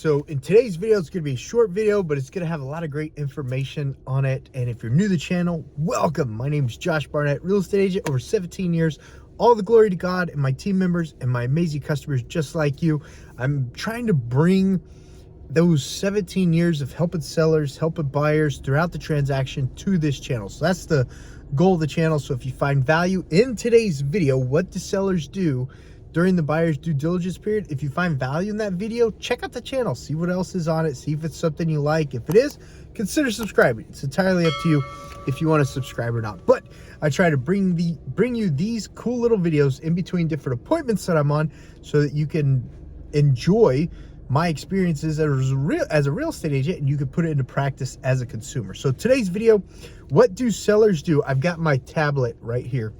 So in today's video, it's going to be a short video, but it's going to have a lot of great information on it. And if you're new to the channel, welcome. My name is Josh Barnett, real estate agent over 17 years. All the glory to God and my team members and my amazing customers just like you. I'm trying to bring those 17 years of helping sellers, helping buyers throughout the transaction to this channel. So that's the goal of the channel. So if you find value in today's video, what do sellers do during the buyer's due diligence period? If you find value in that video, check out the channel, see what else is on it, see if it's something you like. If it is, consider subscribing. It's entirely up to you if you want to subscribe or not. But I try to bring you these cool little videos in between different appointments that I'm on so that you can enjoy my experiences as a real estate agent, and you can put it into practice as a consumer. So today's video, what do sellers do? I've got my tablet right here.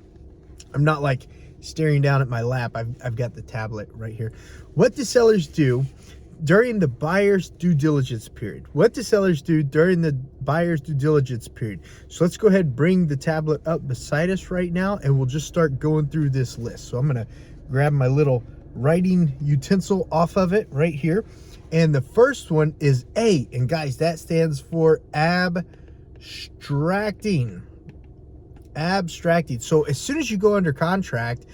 I'm not like staring down at my lap. I've got the tablet right here. What do sellers do during the buyer's due diligence period? What do sellers do during the buyer's due diligence period? So let's go ahead and bring the tablet up beside us right now, and we'll just start going through this list. So I'm going to grab my little writing utensil off of it right here. And the first one is A. And guys, that stands for abstracting. Abstracting. So as soon as you go under contract,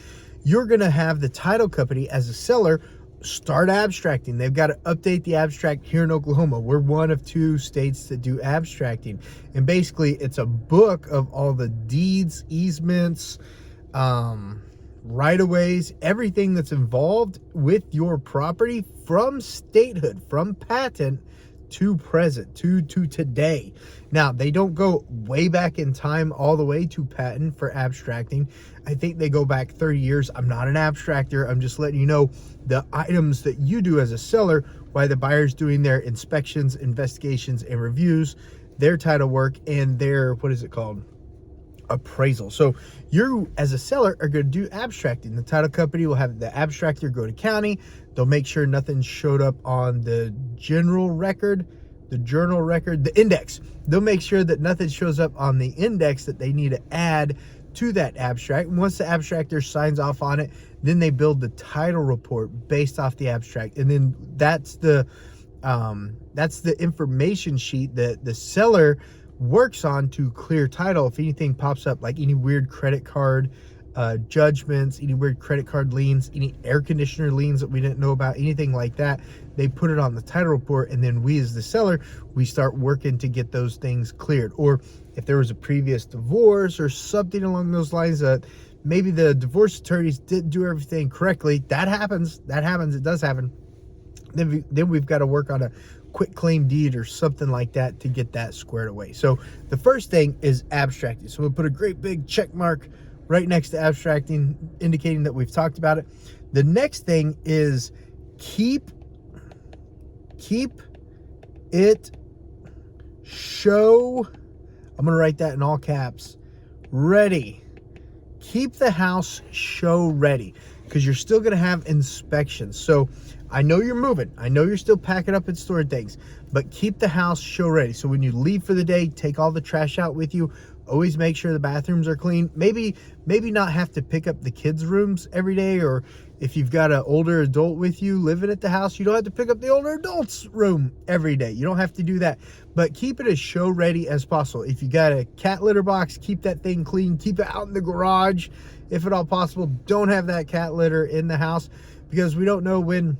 you're going to have the title company as a seller start abstracting. They've got to update the abstract here in Oklahoma. We're one of 2 states that do abstracting. And basically it's a book of all the deeds, easements, right-of-ways, everything that's involved with your property from statehood, from patent to present, to today. Now, they don't go way back in time all the way to patent for abstracting. I think they go back 30 years. I'm not an abstractor. I'm just letting you know the items that you do as a seller while the buyer's doing their inspections, investigations, and reviews, their title work, and their, what is it called? Appraisal. So you as a seller are going to do abstracting. The title company will have the abstractor go to county. They'll make sure nothing showed up on the general record, the journal record, the index. They'll make sure that nothing shows up on the index that they need to add to that abstract. And once the abstractor signs off on it, then they build the title report based off the abstract. And then that's the information sheet that the seller works on to clear title. If anything pops up, like any weird credit card judgments, any weird credit card liens, any air conditioner liens that we didn't know about, anything like that, they put it on the title report, and then we as the seller, we start working to get those things cleared. Or if there was a previous divorce or something along those lines, that maybe the divorce attorneys didn't do everything correctly, that happens, it does happen. Then we've got to work on a quick claim deed or something like that to get that squared away. So the first thing is abstracting. So we'll put a great big check mark right next to abstracting, indicating that we've talked about it. The next thing is keep it show, I'm going to write that in all caps, ready. Keep the house show ready, because you're still going to have inspections. So I know you're moving. I know you're still packing up and storing things, but keep the house show ready. So when you leave for the day, take all the trash out with you. Always make sure the bathrooms are clean. Maybe not have to pick up the kids' rooms every day, or if you've got an older adult with you living at the house, you don't have to pick up the older adult's room every day. You don't have to do that, but keep it as show ready as possible. If you got a cat litter box, keep that thing clean. Keep it out in the garage if at all possible. Don't have that cat litter in the house, because we don't know when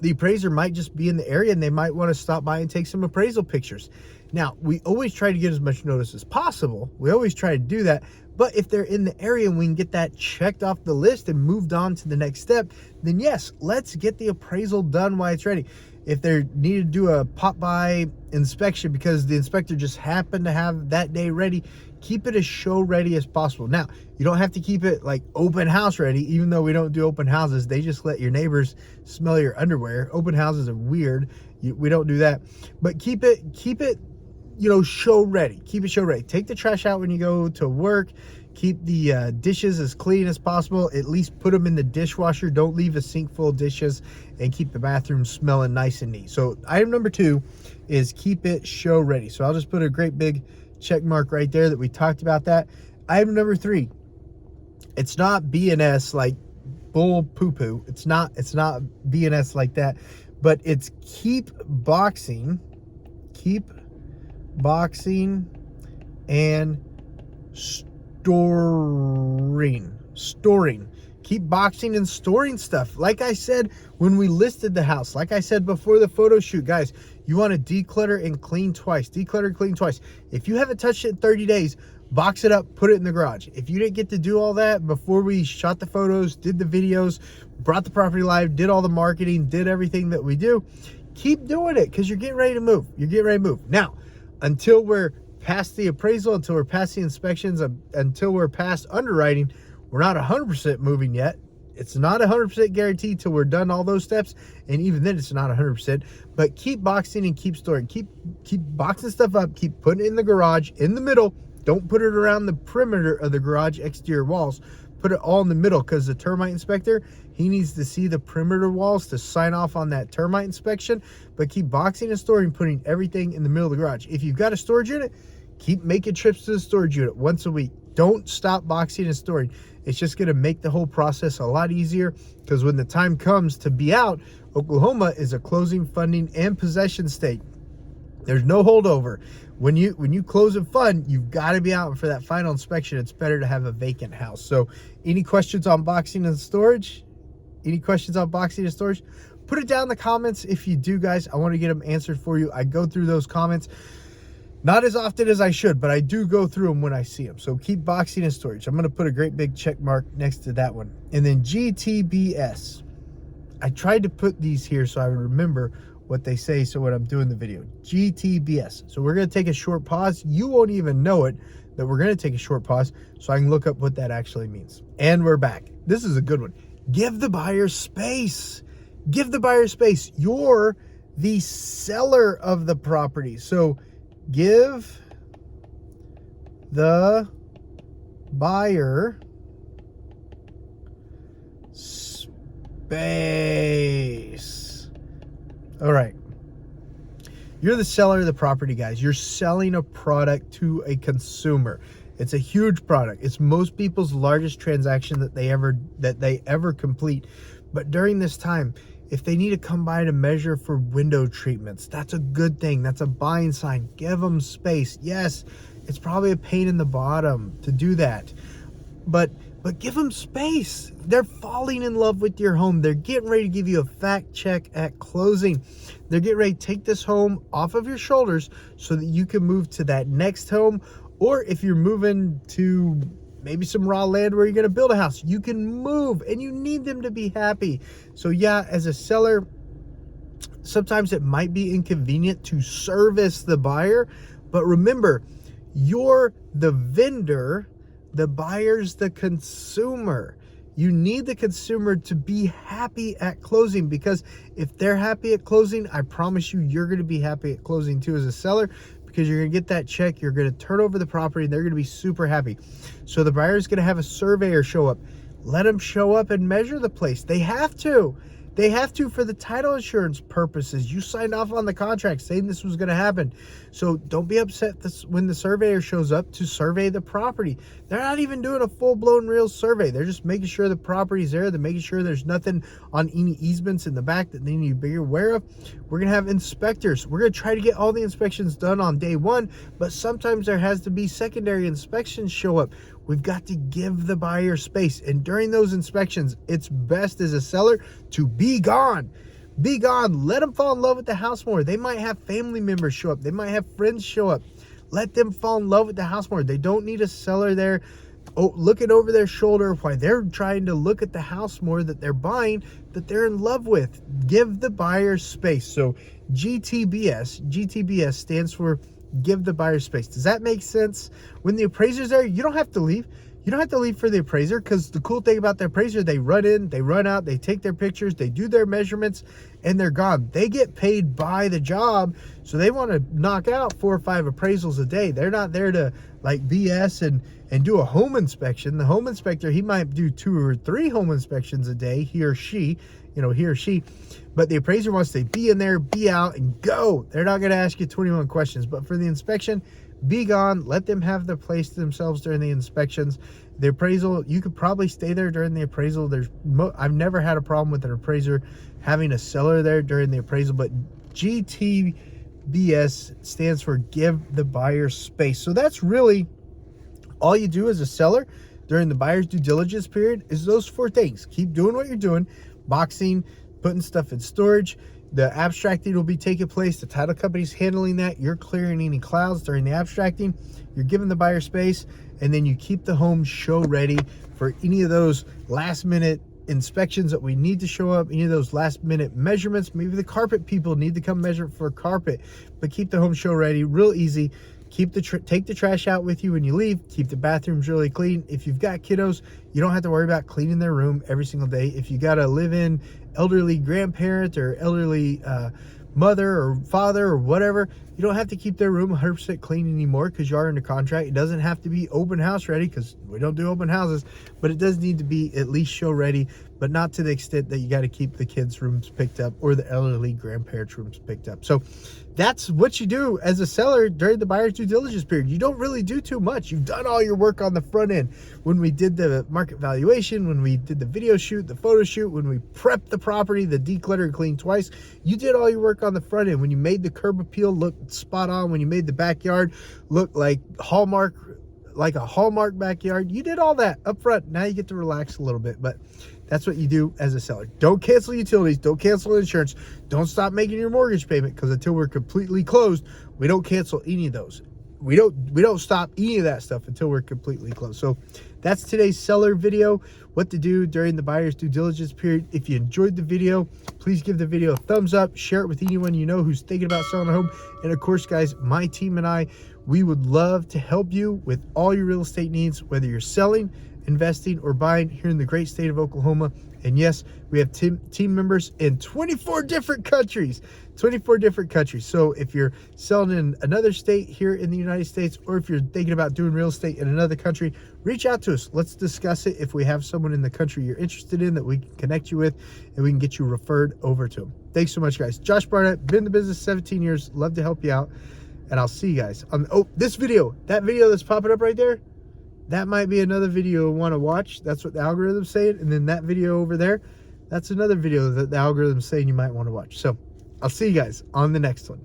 the appraiser might just be in the area and they might want to stop by and take some appraisal pictures. Now, we always try to get as much notice as possible. We always try to do that. But if they're in the area and we can get that checked off the list and moved on to the next step, then yes, let's get the appraisal done while it's ready. If they need to do a pop-by inspection because the inspector just happened to have that day ready, keep it as show ready as possible. Now, you don't have to keep it like open house ready, even though we don't do open houses. They just let your neighbors smell your underwear. Open houses are weird. We don't do that. But keep it, you know, show ready. Keep it show ready. Take the trash out when you go to work. Keep the dishes as clean as possible. At least put them in the dishwasher. Don't leave a sink full of dishes, and keep the bathroom smelling nice and neat. So item number 2 is keep it show ready. So I'll just put a great big check mark right there that we talked about that. Item number 3, it's not BS like bull poo-poo. It's not BS like that, but it's keep boxing and storing. Keep boxing and storing stuff. Like I said when we listed the house, like I said before the photo shoot, guys, you want to declutter and clean twice. Declutter and clean twice. If you haven't touched it in 30 days, box it up, put it in the garage. If you didn't get to do all that before we shot the photos, did the videos, brought the property live, did all the marketing, did everything that we do, keep doing it because you're getting ready to move. You're getting ready to move. Now, until we're past the appraisal, until we're past the inspections, until we're past underwriting, we're not 100% moving yet. It's not 100% guaranteed till we're done all those steps, and even then it's not 100%. But keep boxing and keep storing. Keep boxing stuff up. Keep putting it in the garage, in the middle. Don't put it around the perimeter of the garage exterior walls. Put it all in the middle, because the termite inspector, he needs to see the perimeter walls to sign off on that termite inspection. But keep boxing and storing, putting everything in the middle of the garage. If you've got a storage unit, keep making trips to the storage unit once a week. Don't stop boxing and storing. It's just going to make the whole process a lot easier, because when the time comes to be out, Oklahoma is a closing, funding, and possession state. There's no holdover. When you close and fund, you've got to be out for that final inspection. It's better to have a vacant house. So any questions on boxing and storage? Any questions on boxing and storage? Put it down in the comments if you do, guys. I want to get them answered for you. I go through those comments. Not as often as I should, but I do go through them when I see them. So keep boxing and storage. I'm going to put a great big check mark next to that one. And then GTBS. I tried to put these here so I would remember what they say, so when I'm doing the video. GTBS. So we're going to take a short pause. You won't even know it that we're going to take a short pause, so I can look up what that actually means. And we're back. This is a good one. Give the buyer space. Give the buyer space. You're the seller of the property. So give the buyer space. All right. You're the seller of the property, guys. You're selling a product to a consumer. It's a huge product. It's most people's largest transaction that they ever complete. But during this time, if they need to come by to measure for window treatments, that's a good thing. That's a buying sign. Give them space. Yes, it's probably a pain in the bottom to do that, but give them space. They're falling in love with your home. They're getting ready to give you a fact check at closing. They're getting ready to take this home off of your shoulders so that you can move to that next home. Or if you're moving to maybe some raw land where you're going to build a house, you can move, and you need them to be happy. So yeah, as a seller, sometimes it might be inconvenient to service the buyer, but remember, you're the vendor, the buyer's the consumer. You need the consumer to be happy at closing, because if they're happy at closing, I promise you, you're going to be happy at closing too as a seller, because you're going to get that check, you're going to turn over the property, and they're going to be super happy. So the buyer's going to have a surveyor show up. Let them show up and measure the place. They have to. They have to for the title insurance purposes. You signed off on the contract saying this was going to happen. So don't be upset when the surveyor shows up to survey the property. They're not even doing a full-blown real survey. They're just making sure the property's there. They're making sure there's nothing on any easements in the back that they need to be aware of. We're going to have inspectors. We're going to try to get all the inspections done on day one, but sometimes there has to be secondary inspections show up. We've got to give the buyer space. And during those inspections, it's best as a seller to be gone. Be gone. Let them fall in love with the house more. They might have family members show up. They might have friends show up. Let them fall in love with the house more. They don't need a seller there looking over their shoulder while they're trying to look at the house more that they're buying, that they're in love with. Give the buyer space. So GTBS stands for give the buyer space. Does that make sense? When the appraiser's there, you don't have to leave. You don't have to leave for the appraiser, because the cool thing about the appraiser, they run in, they run out, they take their pictures, they do their measurements, and they're gone. They get paid by the job, so they want to knock out 4 or 5 appraisals a day. They're not there to like BS and do a home inspection. The home inspector, he might do 2 or 3 home inspections a day, he or she. But the appraiser wants to be in there, be out, and go. They're not going to ask you 21 questions. But for the inspection, be gone. Let them have their place to themselves during the inspections. The appraisal, you could probably stay there during the appraisal. I've never had a problem with an appraiser having a seller there during the appraisal, but GTBS stands for give the buyer space. So that's really all you do as a seller during the buyer's due diligence period is those 4 things. Keep doing what you're doing, boxing, putting stuff in storage. The abstracting will be taking place. The title company's handling that. You're clearing any clouds during the abstracting. You're giving the buyer space, and then you keep the home show ready for any of those last minute inspections that we need to show up, any of those last minute measurements. Maybe the carpet people need to come measure for carpet, but keep the home show ready. Real easy. Keep take the trash out with you when you leave. Keep the bathrooms really clean. If you've got kiddos, you don't have to worry about cleaning their room every single day. If you got a live-in elderly grandparent or elderly mother or father or whatever, you don't have to keep their room 100% clean anymore because you are under contract. It doesn't have to be open house ready because we don't do open houses, but it does need to be at least show ready, but not to the extent that you got to keep the kids' rooms picked up or the elderly grandparents' rooms picked up. So that's what you do as a seller during the buyer's due diligence period. You don't really do too much. You've done all your work on the front end. When we did the market valuation, when we did the video shoot, the photo shoot, when we prepped the property, the declutter and clean twice, you did all your work on the front end. When you made the curb appeal look spot on, when you made the backyard look like a Hallmark backyard, you did all that up front. Now you get to relax a little bit, but that's what you do as a seller. Don't cancel utilities. Don't cancel insurance. Don't stop making your mortgage payment, because until we're completely closed, we don't cancel any of those. We don't stop any of that stuff until we're completely closed. So that's today's seller video, what to do during the buyer's due diligence period. If you enjoyed the video, please give the video a thumbs up, share it with anyone you know who's thinking about selling a home. And of course, guys, my team and I, we would love to help you with all your real estate needs, whether you're selling, investing, or buying here in the great state of Oklahoma. And yes, we have team members in 24 different countries. 24 different countries. So if you're selling in another state here in the United States, or if you're thinking about doing real estate in another country, reach out to us. Let's discuss it. If we have someone in the country you're interested in that we can connect you with, and we can get you referred over to them. Thanks so much, guys. Josh Barnett, been in the business 17 years. Love to help you out. And I'll see you guys on this video. That video that's popping up right there, that might be another video I want to watch. That's what the algorithm's saying. And then that video over there, that's another video that the algorithm's saying you might want to watch. So I'll see you guys on the next one.